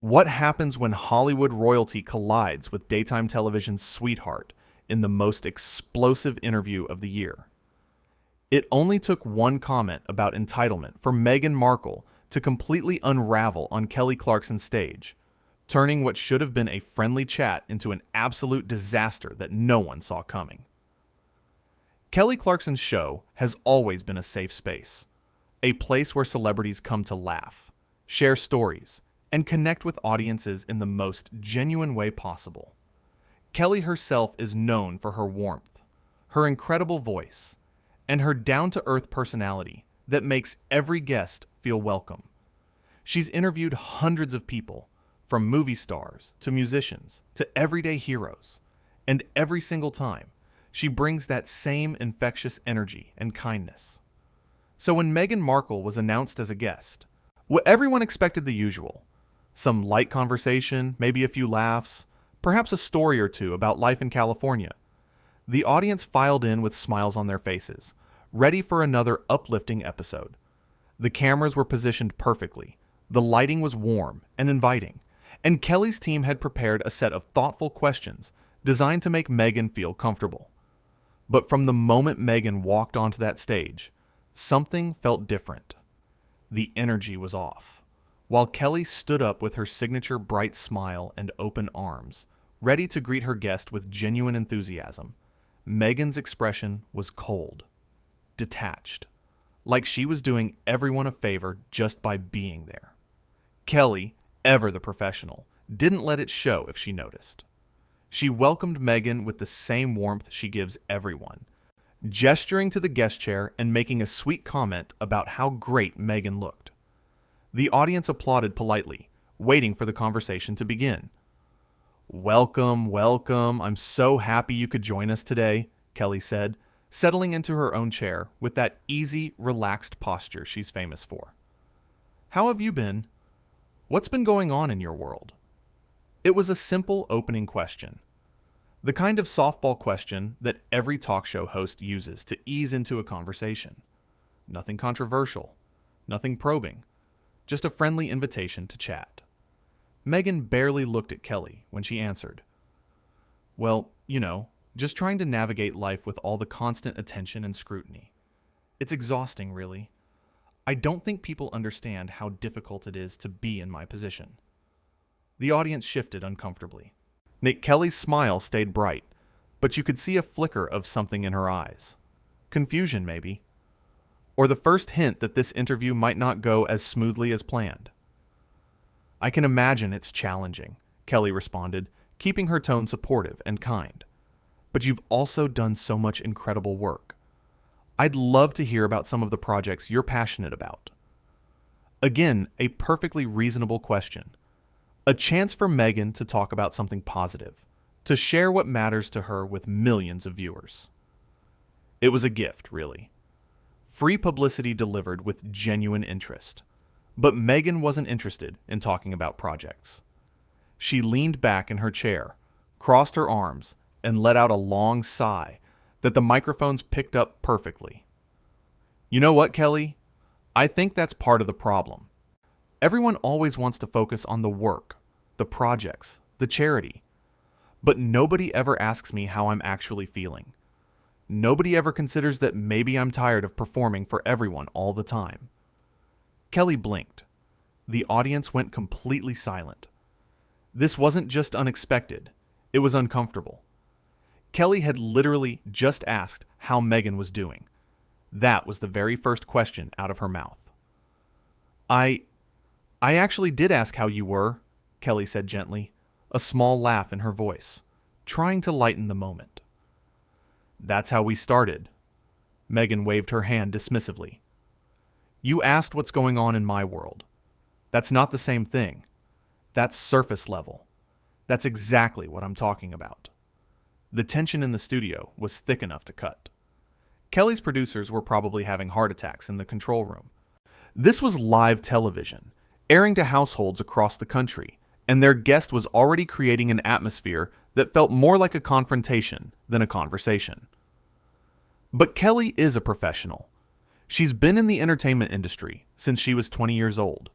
What happens when Hollywood royalty collides with daytime television's sweetheart in the most explosive interview of the year? It only took one comment about entitlement for Meghan Markle to completely unravel on Kelly Clarkson's stage, turning what should have been a friendly chat into an absolute disaster that no one saw coming. Kelly Clarkson's show has always been a safe space, a place where celebrities come to laugh, share stories, and connect with audiences in the most genuine way possible. Kelly herself is known for her warmth, her incredible voice, and her down-to-earth personality that makes every guest feel welcome. She's interviewed hundreds of people, from movie stars to musicians to everyday heroes, and every single time, she brings that same infectious energy and kindness. So when Meghan Markle was announced as a guest, everyone expected the usual. Some light conversation, maybe a few laughs, perhaps a story or two about life in California. The audience filed in with smiles on their faces, ready for another uplifting episode. The cameras were positioned perfectly, the lighting was warm and inviting, and Kelly's team had prepared a set of thoughtful questions designed to make Meghan feel comfortable. But from the moment Meghan walked onto that stage, something felt different. The energy was off. While Kelly stood up with her signature bright smile and open arms, ready to greet her guest with genuine enthusiasm, Meghan's expression was cold, detached, like she was doing everyone a favor just by being there. Kelly, ever the professional, didn't let it show if she noticed. She welcomed Meghan with the same warmth she gives everyone, gesturing to the guest chair and making a sweet comment about how great Meghan looked. The audience applauded politely, waiting for the conversation to begin. "Welcome, welcome. I'm so happy you could join us today," Kelly said, settling into her own chair with that easy, relaxed posture she's famous for. "How have you been? What's been going on in your world?" It was a simple opening question. The kind of softball question that every talk show host uses to ease into a conversation. Nothing controversial, nothing probing, just a friendly invitation to chat. Meghan barely looked at Kelly when she answered. "Well, just trying to navigate life with all the constant attention and scrutiny. It's exhausting, really. I don't think people understand how difficult it is to be in my position." The audience shifted uncomfortably. Kelly's smile stayed bright, but you could see a flicker of something in her eyes. Confusion, maybe. Or the first hint that this interview might not go as smoothly as planned. "I can imagine it's challenging," Kelly responded, keeping her tone supportive and kind. "But you've also done so much incredible work. I'd love to hear about some of the projects you're passionate about." Again, a perfectly reasonable question. A chance for Meghan to talk about something positive, to share what matters to her with millions of viewers. It was a gift, really. Free publicity delivered with genuine interest. But Meghan wasn't interested in talking about projects. She leaned back in her chair, crossed her arms, and let out a long sigh that the microphones picked up perfectly. "You know what, Kelly? I think that's part of the problem. Everyone always wants to focus on the work, the projects, the charity. But nobody ever asks me how I'm actually feeling. Nobody ever considers that maybe I'm tired of performing for everyone all the time." Kelly blinked. The audience went completely silent. This wasn't just unexpected, it was uncomfortable. Kelly had literally just asked how Meghan was doing. That was the very first question out of her mouth. I actually did ask how you were," Kelly said gently, a small laugh in her voice, trying to lighten the moment. "That's how we started." Meghan waved her hand dismissively. "You asked what's going on in my world. That's not the same thing. That's surface level. That's exactly what I'm talking about." The tension in the studio was thick enough to cut. Kelly's producers were probably having heart attacks in the control room. This was live television, airing to households across the country, and their guest was already creating an atmosphere that felt more like a confrontation than a conversation. But Kelly is a professional. She's been in the entertainment industry since she was 20 years old.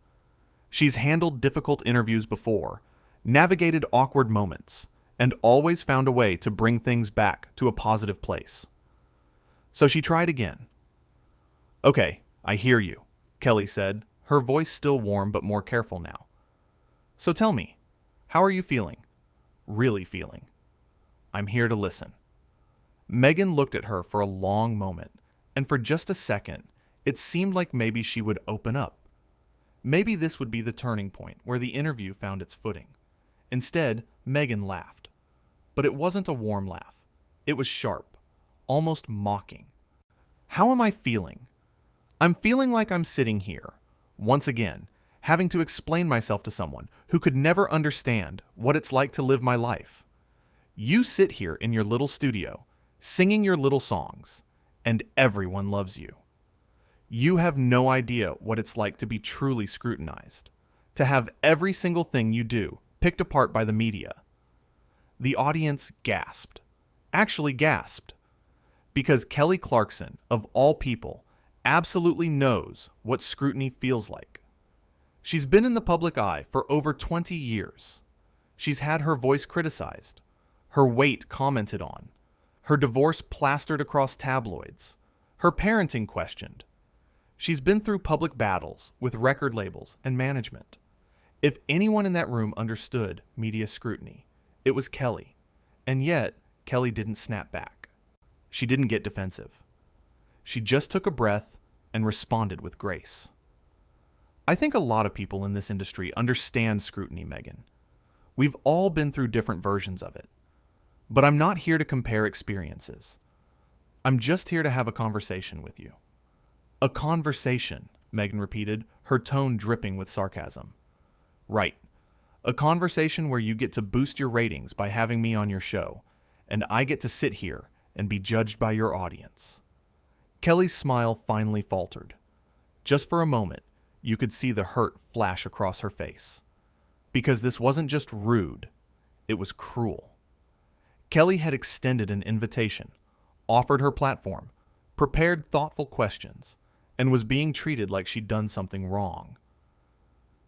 She's handled difficult interviews before, navigated awkward moments, and always found a way to bring things back to a positive place. So she tried again. "Okay, I hear you," Kelly said, her voice still warm but more careful now. "So tell me, how are you feeling? Really feeling?" "I'm here to listen." Meghan looked at her for a long moment, and for just a second, it seemed like maybe she would open up. Maybe this would be the turning point where the interview found its footing. Instead, Meghan laughed. But it wasn't a warm laugh. It was sharp, almost mocking. "How am I feeling? I'm feeling like I'm sitting here, once again, having to explain myself to someone who could never understand what it's like to live my life. You sit here in your little studio, singing your little songs, and everyone loves you. You have no idea what it's like to be truly scrutinized, to have every single thing you do picked apart by the media." The audience gasped. Actually gasped. Because Kelly Clarkson, of all people, absolutely knows what scrutiny feels like. She's been in the public eye for over 20 years. She's had her voice criticized, her weight commented on, her divorce plastered across tabloids, her parenting questioned. She's been through public battles with record labels and management. If anyone in that room understood media scrutiny, it was Kelly. And yet, Kelly didn't snap back. She didn't get defensive. She just took a breath and responded with grace. "I think a lot of people in this industry understand scrutiny, Meghan. We've all been through different versions of it. But I'm not here to compare experiences. I'm just here to have a conversation with you." "A conversation," Meghan repeated, her tone dripping with sarcasm. "Right. A conversation where you get to boost your ratings by having me on your show, and I get to sit here and be judged by your audience." Kelly's smile finally faltered. Just for a moment, you could see the hurt flash across her face. Because this wasn't just rude, it was cruel. Kelly had extended an invitation, offered her platform, prepared thoughtful questions, and was being treated like she'd done something wrong.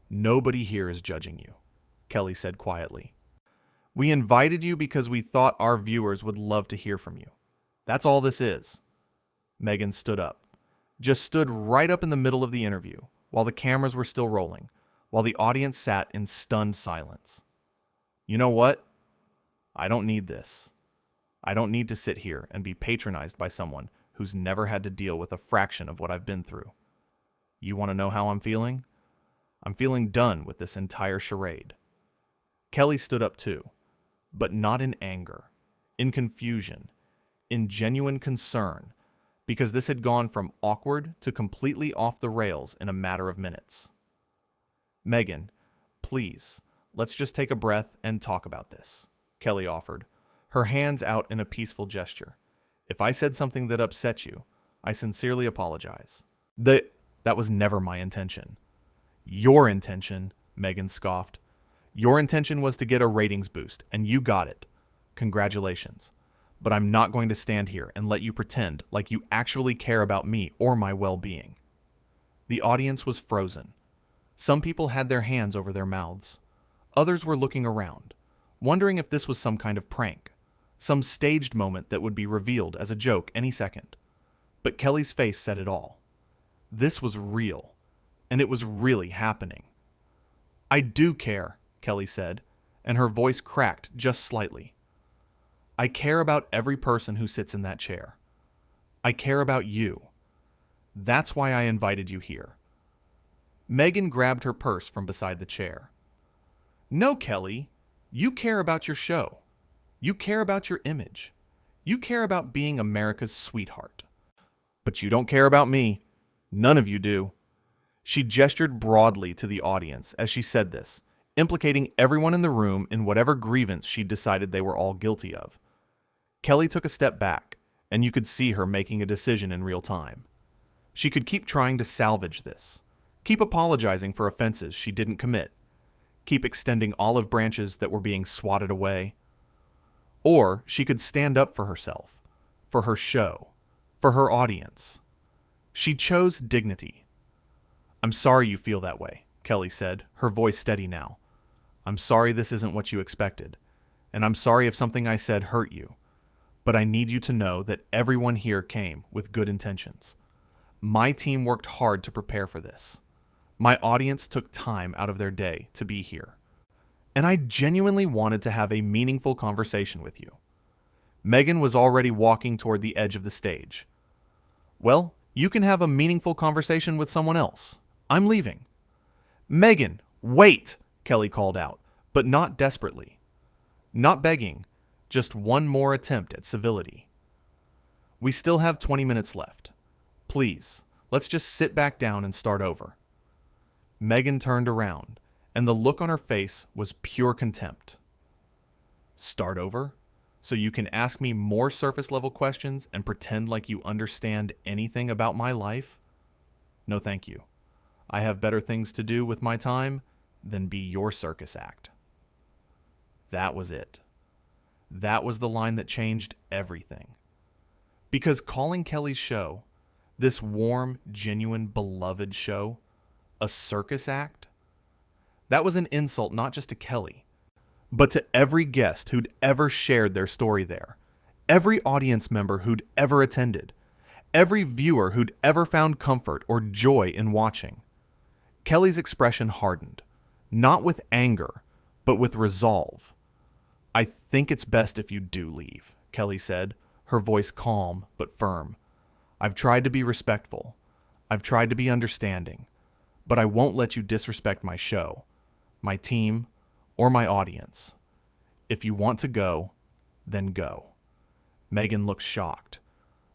"Nobody here is judging you," Kelly said quietly. "We invited you because we thought our viewers would love to hear from you. That's all this is." Meghan stood up. Just stood right up in the middle of the interview, while the cameras were still rolling, while the audience sat in stunned silence. "You know what? I don't need this. I don't need to sit here and be patronized by someone who's never had to deal with a fraction of what I've been through. You want to know how I'm feeling? I'm feeling done with this entire charade." Kelly stood up too, but not in anger, in confusion, in genuine concern, because this had gone from awkward to completely off the rails in a matter of minutes. "Meghan, please, let's just take a breath and talk about this," Kelly offered, her hands out in a peaceful gesture. "If I said something that upset you, I sincerely apologize. That was never my intention." "Your intention," Meghan scoffed. "Your intention was to get a ratings boost, and you got it. Congratulations. But I'm not going to stand here and let you pretend like you actually care about me or my well-being." The audience was frozen. Some people had their hands over their mouths. Others were looking around, wondering if this was some kind of prank, some staged moment that would be revealed as a joke any second. But Kelly's face said it all. This was real, and it was really happening. "I do care," Kelly said, and her voice cracked just slightly. "I care about every person who sits in that chair. I care about you. That's why I invited you here." Meghan grabbed her purse from beside the chair. "No, Kelly, you care about your show. You care about your image. You care about being America's sweetheart. But you don't care about me. None of you do." She gestured broadly to the audience as she said this, implicating everyone in the room in whatever grievance she'd decided they were all guilty of. Kelly took a step back, and you could see her making a decision in real time. She could keep trying to salvage this, keep apologizing for offenses she didn't commit, keep extending olive branches that were being swatted away. Or she could stand up for herself, for her show, for her audience. She chose dignity. "I'm sorry you feel that way," Kelly said, her voice steady now. "I'm sorry this isn't what you expected, and I'm sorry if something I said hurt you, but I need you to know that everyone here came with good intentions. My team worked hard to prepare for this. My audience took time out of their day to be here, and I genuinely wanted to have a meaningful conversation with you." Meghan was already walking toward the edge of the stage. "Well, you can have a meaningful conversation with someone else. I'm leaving." "Meghan, wait!" Kelly called out, but not desperately. Not begging, just one more attempt at civility. "We still have 20 minutes left. Please, let's just sit back down and start over." Meghan turned around, and the look on her face was pure contempt. "Start over? So you can ask me more surface-level questions and pretend like you understand anything about my life? No, thank you. I have better things to do with my time than be your circus act." That was it. That was the line that changed everything. Because calling Kelly's show, this warm, genuine, beloved show, a circus act, that was an insult not just to Kelly, but to every guest who'd ever shared their story there, every audience member who'd ever attended, every viewer who'd ever found comfort or joy in watching. Kelly's expression hardened, not with anger, but with resolve. "I think it's best if you do leave," Kelly said, her voice calm but firm. "I've tried to be respectful. I've tried to be understanding, but I won't let you disrespect my show, my team, or my audience. If you want to go, then go." Meghan looked shocked,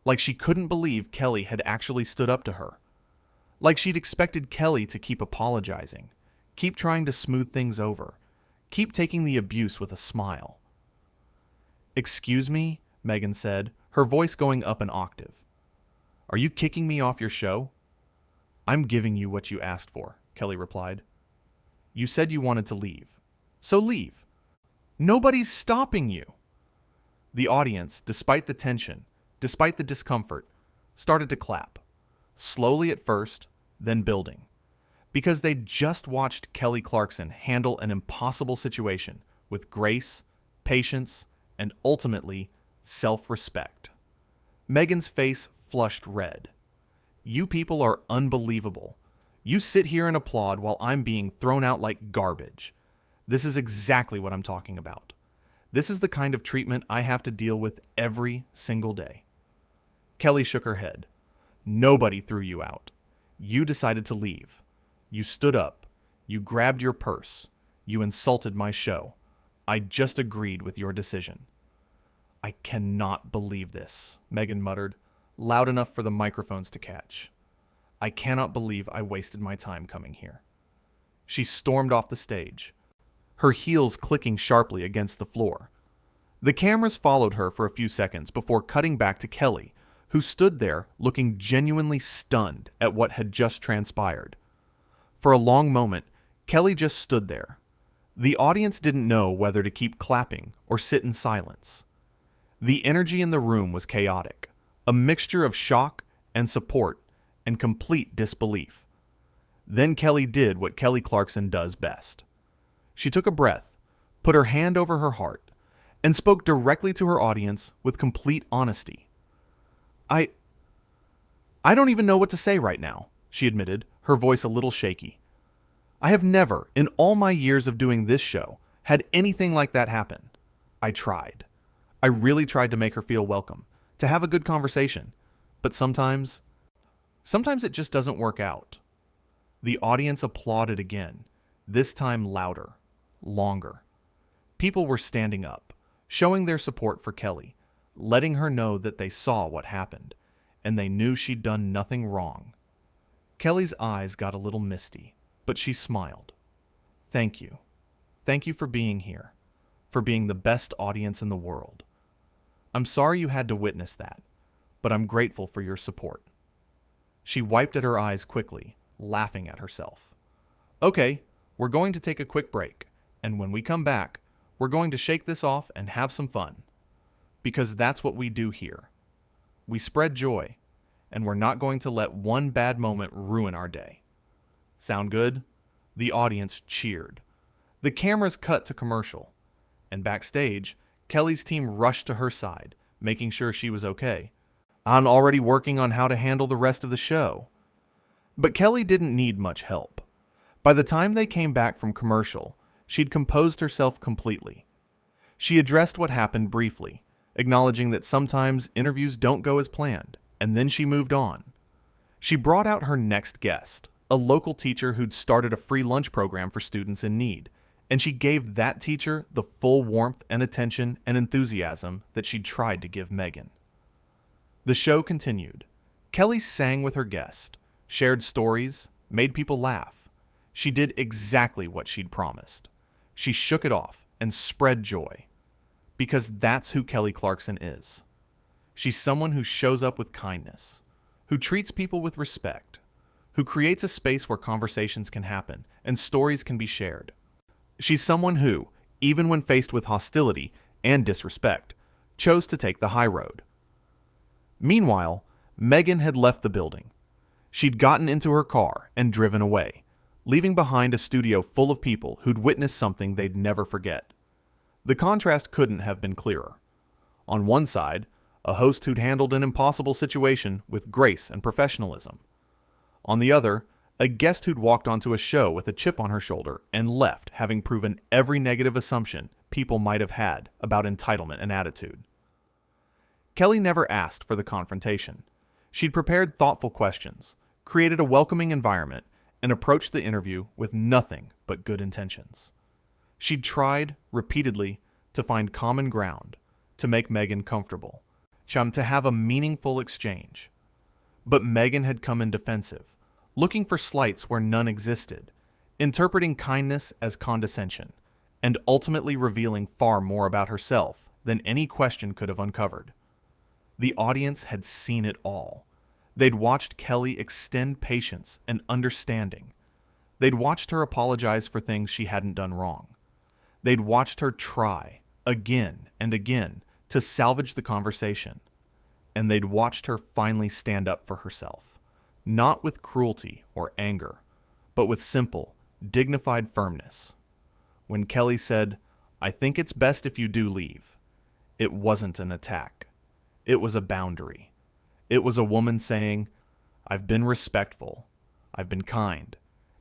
like she couldn't believe Kelly had actually stood up to her. Like she'd expected Kelly to keep apologizing, keep trying to smooth things over, keep taking the abuse with a smile. "Excuse me," Meghan said, her voice going up an octave. "Are you kicking me off your show?" "I'm giving you what you asked for," Kelly replied. "You said you wanted to leave, so leave. Nobody's stopping you." The audience, despite the tension, despite the discomfort, started to clap, slowly at first, then building, because they'd just watched Kelly Clarkson handle an impossible situation with grace, patience, and ultimately, self-respect. Meghan's face flushed red. "You people are unbelievable. You sit here and applaud while I'm being thrown out like garbage. This is exactly what I'm talking about. This is the kind of treatment I have to deal with every single day." Kelly shook her head. "Nobody threw you out. You decided to leave. You stood up. You grabbed your purse. You insulted my show. I just agreed with your decision." "I cannot believe this," Meghan muttered, loud enough for the microphones to catch. "I cannot believe I wasted my time coming here." She stormed off the stage, her heels clicking sharply against the floor. The cameras followed her for a few seconds before cutting back to Kelly, who stood there looking genuinely stunned at what had just transpired. For a long moment, Kelly just stood there. The audience didn't know whether to keep clapping or sit in silence. The energy in the room was chaotic, a mixture of shock and support and complete disbelief. Then Kelly did what Kelly Clarkson does best. She took a breath, put her hand over her heart, and spoke directly to her audience with complete honesty. I don't even know what to say right now," she admitted, her voice a little shaky. "I have never, in all my years of doing this show, had anything like that happen. I tried. I really tried to make her feel welcome, to have a good conversation, but sometimes it just doesn't work out." The audience applauded again, this time louder, longer. People were standing up, showing their support for Kelly, letting her know that they saw what happened, and they knew she'd done nothing wrong. Kelly's eyes got a little misty, but she smiled. "Thank you. Thank you for being here, for being the best audience in the world. I'm sorry you had to witness that, but I'm grateful for your support." She wiped at her eyes quickly, laughing at herself. "Okay, we're going to take a quick break, and when we come back, we're going to shake this off and have some fun. Because that's what we do here. We spread joy, and we're not going to let one bad moment ruin our day. Sound good? The audience cheered. The cameras cut to commercial, and backstage, Kelly's team rushed to her side, making sure she was okay, and already working on how to handle the rest of the show. But Kelly didn't need much help. By the time they came back from commercial, she'd composed herself completely. She addressed what happened briefly, acknowledging that sometimes interviews don't go as planned, and then she moved on. She brought out her next guest, a local teacher who'd started a free lunch program for students in need, and she gave that teacher the full warmth and attention and enthusiasm that she'd tried to give Meghan. The show continued. Kelly sang with her guest, shared stories, made people laugh. She did exactly what she'd promised. She shook it off and spread joy. Because that's who Kelly Clarkson is. She's someone who shows up with kindness, who treats people with respect, who creates a space where conversations can happen and stories can be shared. She's someone who, even when faced with hostility and disrespect, chose to take the high road. Meanwhile, Meghan had left the building. She'd gotten into her car and driven away, leaving behind a studio full of people who'd witnessed something they'd never forget. The contrast couldn't have been clearer. On one side, a host who'd handled an impossible situation with grace and professionalism. On the other, a guest who'd walked onto a show with a chip on her shoulder and left having proven every negative assumption people might have had about entitlement and attitude. Kelly never asked for the confrontation. She'd prepared thoughtful questions, created a welcoming environment, and approached the interview with nothing but good intentions. She'd tried, repeatedly, to find common ground, to make Meghan comfortable, to have a meaningful exchange. But Meghan had come in defensive, looking for slights where none existed, interpreting kindness as condescension, and ultimately revealing far more about herself than any question could have uncovered. The audience had seen it all. They'd watched Kelly extend patience and understanding. They'd watched her apologize for things she hadn't done wrong. They'd watched her try, again and again, to salvage the conversation. And they'd watched her finally stand up for herself, not with cruelty or anger, but with simple, dignified firmness. When Kelly said, "I think it's best if you do leave," it wasn't an attack. It was a boundary. It was a woman saying, "I've been respectful, I've been kind,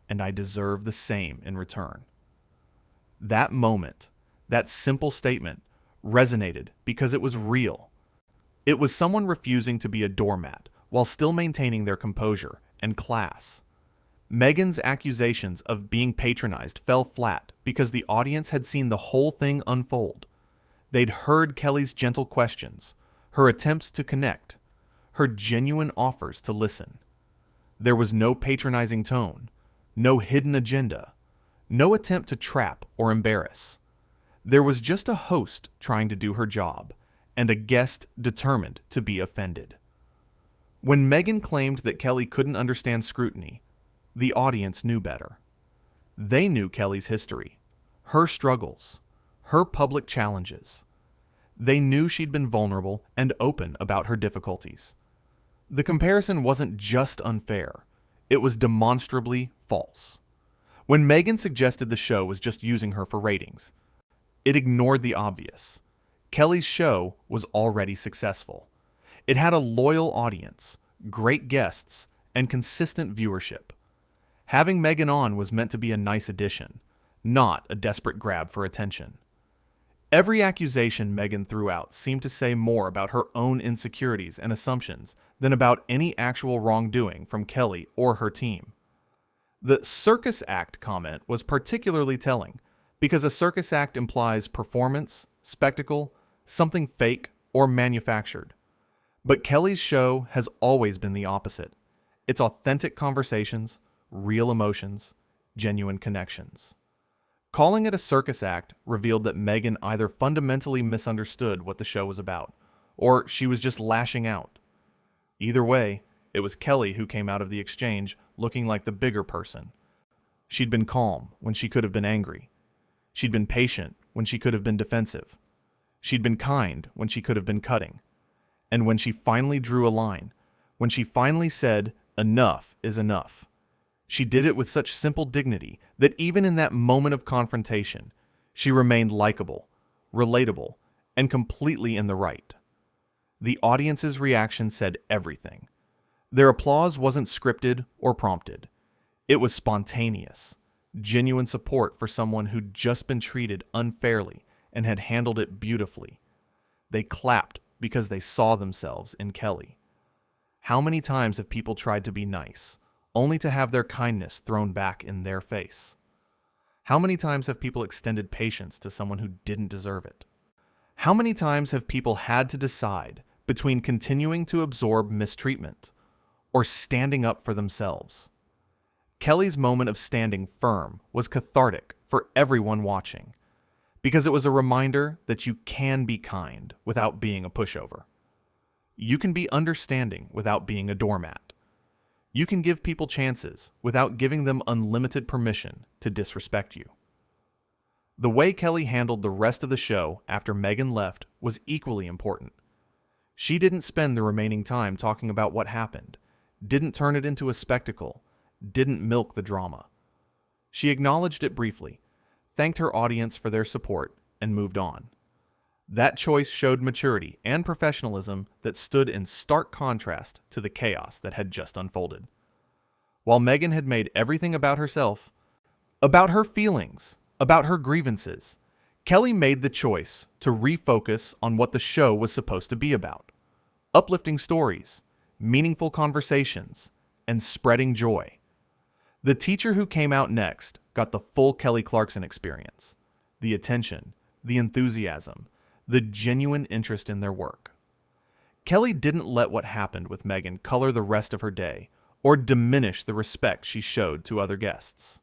and I deserve the same in return." That moment, that simple statement, resonated because it was real. It was someone refusing to be a doormat while still maintaining their composure and class. Meghan's accusations of being patronized fell flat because the audience had seen the whole thing unfold. They'd heard Kelly's gentle questions, her attempts to connect, her genuine offers to listen. There was no patronizing tone, no hidden agenda, no attempt to trap or embarrass. There was just a host trying to do her job, and a guest determined to be offended. When Meghan claimed that Kelly couldn't understand scrutiny, the audience knew better. They knew Kelly's history, her struggles, her public challenges. They knew she'd been vulnerable and open about her difficulties. The comparison wasn't just unfair, it was demonstrably false. When Meghan suggested the show was just using her for ratings, it ignored the obvious. Kelly's show was already successful. It had a loyal audience, great guests, and consistent viewership. Having Meghan on was meant to be a nice addition, not a desperate grab for attention. Every accusation Meghan threw out seemed to say more about her own insecurities and assumptions than about any actual wrongdoing from Kelly or her team. The circus act comment was particularly telling, because a circus act implies performance, spectacle, something fake, or manufactured. But Kelly's show has always been the opposite. It's authentic conversations, real emotions, genuine connections. Calling it a circus act revealed that Meghan either fundamentally misunderstood what the show was about, or she was just lashing out. Either way, it was Kelly who came out of the exchange looking like the bigger person. She'd been calm when she could have been angry. She'd been patient when she could have been defensive. She'd been kind when she could have been cutting. And when she finally drew a line, when she finally said, "Enough is enough," She did it with such simple dignity that even in that moment of confrontation, she remained likable, relatable, and completely in the right. The audience's reaction said everything. Their applause wasn't scripted or prompted. It was spontaneous, genuine support for someone who'd just been treated unfairly and had handled it beautifully. They clapped because they saw themselves in Kelly. How many times have people tried to be nice, only to have their kindness thrown back in their face? How many times have people extended patience to someone who didn't deserve it? How many times have people had to decide between continuing to absorb mistreatment or standing up for themselves? Kelly's moment of standing firm was cathartic for everyone watching, because it was a reminder that you can be kind without being a pushover. You can be understanding without being a doormat. You can give people chances without giving them unlimited permission to disrespect you. The way Kelly handled the rest of the show after Meghan left was equally important. She didn't spend the remaining time talking about what happened, didn't turn it into a spectacle, didn't milk the drama. She acknowledged it briefly, thanked her audience for their support, and moved on. That choice showed maturity and professionalism that stood in stark contrast to the chaos that had just unfolded. While Meghan had made everything about herself, about her feelings, about her grievances, Kelly made the choice to refocus on what the show was supposed to be about: uplifting stories, meaningful conversations, and spreading joy. The teacher who came out next got the full Kelly Clarkson experience: the attention, the enthusiasm, the genuine interest in their work. Kelly didn't let what happened with Meghan color the rest of her day or diminish the respect she showed to other guests.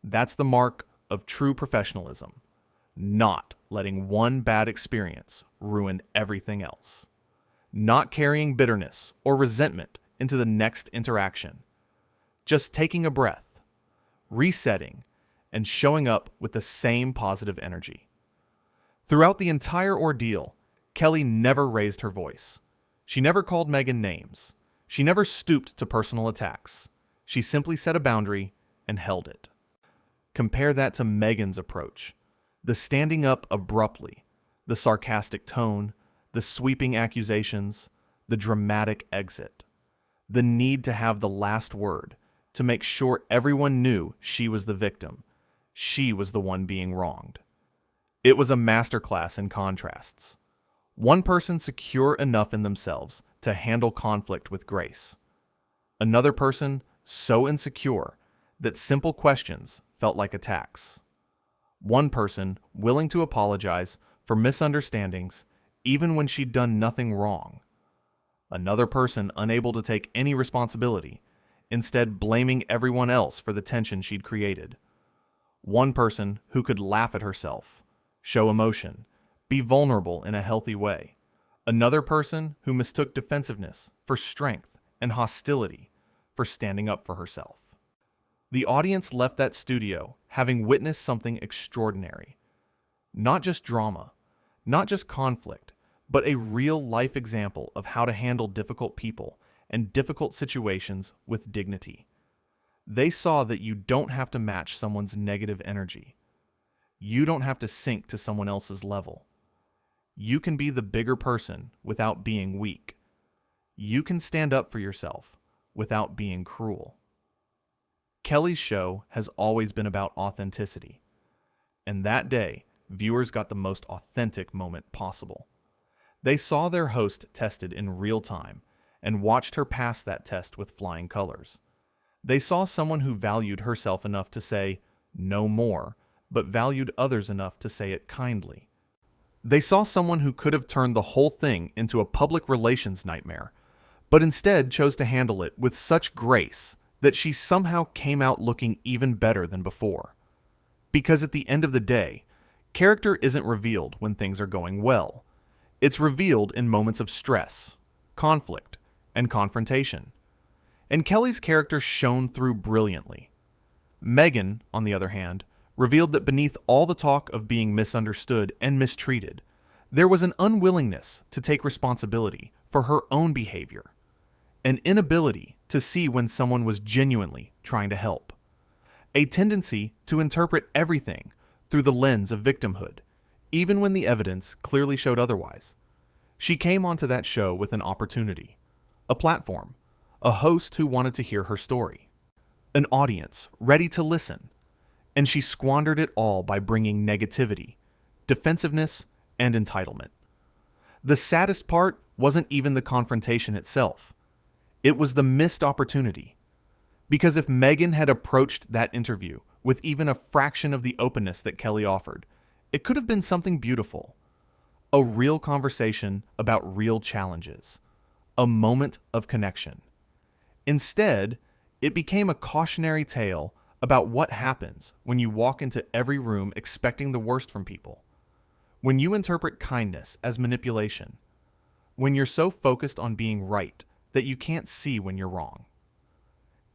That's the mark of true professionalism, not letting one bad experience ruin everything else, not carrying bitterness or resentment into the next interaction, just taking a breath, resetting, and showing up with the same positive energy. Throughout the entire ordeal, Kelly never raised her voice. She never called Meghan names. She never stooped to personal attacks. She simply set a boundary and held it. Compare that to Meghan's approach: the standing up abruptly, the sarcastic tone, the sweeping accusations, the dramatic exit, the need to have the last word, to make sure everyone knew she was the victim. She was the one being wronged. It was a masterclass in contrasts. One person secure enough in themselves to handle conflict with grace. Another person so insecure that simple questions felt like attacks. One person willing to apologize for misunderstandings even when she'd done nothing wrong. Another person unable to take any responsibility, instead blaming everyone else for the tension she'd created. One person who could laugh at herself, show emotion, be vulnerable in a healthy way. Another person who mistook defensiveness for strength and hostility for standing up for herself. The audience left that studio having witnessed something extraordinary. Not just drama, not just conflict, but a real-life example of how to handle difficult people and difficult situations with dignity. They saw that you don't have to match someone's negative energy. You don't have to sink to someone else's level. You can be the bigger person without being weak. You can stand up for yourself without being cruel. Kelly's show has always been about authenticity, and that day, viewers got the most authentic moment possible. They saw their host tested in real time and watched her pass that test with flying colors. They saw someone who valued herself enough to say no more, but valued others enough to say it kindly. They saw someone who could have turned the whole thing into a public relations nightmare, but instead chose to handle it with such grace that she somehow came out looking even better than before. Because at the end of the day, character isn't revealed when things are going well. It's revealed in moments of stress, conflict, and confrontation. And Kelly's character shone through brilliantly. Meghan, on the other hand, revealed that beneath all the talk of being misunderstood and mistreated, there was an unwillingness to take responsibility for her own behavior, an inability to see when someone was genuinely trying to help, a tendency to interpret everything through the lens of victimhood, even when the evidence clearly showed otherwise. She came onto that show with an opportunity, a platform, a host who wanted to hear her story, an audience ready to listen, and she squandered it all by bringing negativity, defensiveness, and entitlement. The saddest part wasn't even the confrontation itself. It was the missed opportunity. Because if Meghan had approached that interview with even a fraction of the openness that Kelly offered, it could have been something beautiful. A real conversation about real challenges. A moment of connection. Instead, it became a cautionary tale about what happens when you walk into every room expecting the worst from people. When you interpret kindness as manipulation. When you're so focused on being right that you can't see when you're wrong.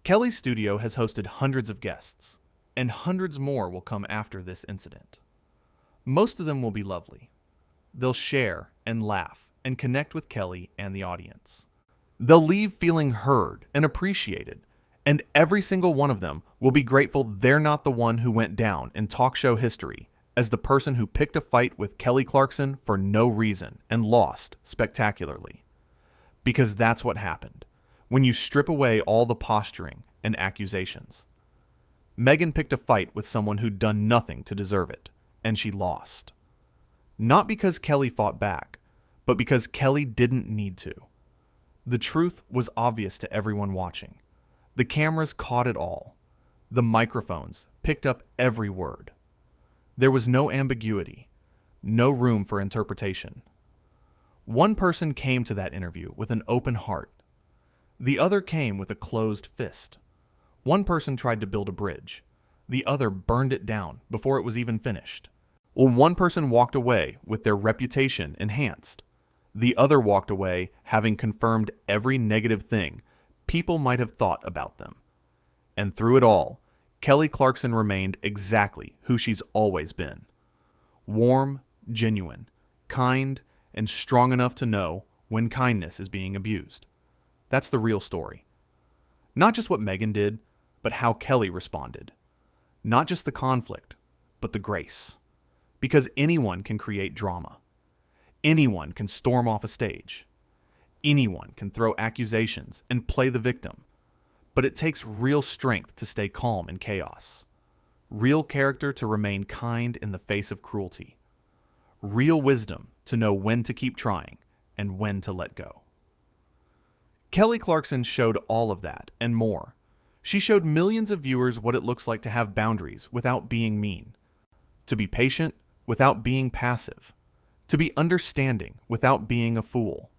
Kelly's studio has hosted hundreds of guests, and hundreds more will come after this incident. Most of them will be lovely. They'll share and laugh and connect with Kelly and the audience. They'll leave feeling heard and appreciated, and every single one of them will be grateful they're not the one who went down in talk show history as the person who picked a fight with Kelly Clarkson for no reason and lost spectacularly. Because that's what happened when you strip away all the posturing and accusations. Meghan picked a fight with someone who'd done nothing to deserve it, and she lost. Not because Kelly fought back, but because Kelly didn't need to. The truth was obvious to everyone watching. The cameras caught it all. The microphones picked up every word. There was no ambiguity, no room for interpretation. One person came to that interview with an open heart. The other came with a closed fist. One person tried to build a bridge. The other burned it down before it was even finished. One person walked away with their reputation enhanced. The other walked away having confirmed every negative thing people might have thought about them. And through it all, Kelly Clarkson remained exactly who she's always been. Warm, genuine, kind, and strong enough to know when kindness is being abused. That's the real story. Not just what Meghan did, but how Kelly responded. Not just the conflict, but the grace. Because anyone can create drama. Anyone can storm off a stage. Anyone can throw accusations and play the victim. But it takes real strength to stay calm in chaos. Real character to remain kind in the face of cruelty. Real wisdom to know when to keep trying and when to let go. Kelly Clarkson showed all of that and more. She showed millions of viewers what it looks like to have boundaries without being mean. To be patient without being passive. To be understanding without being a fool.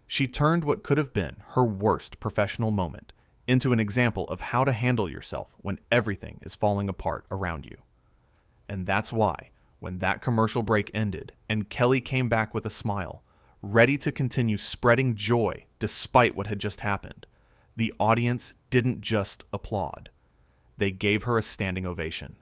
She turned what could have been her worst professional moment into an example of how to handle yourself when everything is falling apart around you. And that's why, when that commercial break ended and Kelly came back with a smile, ready to continue spreading joy despite what had just happened, the audience didn't just applaud. They gave her a standing ovation.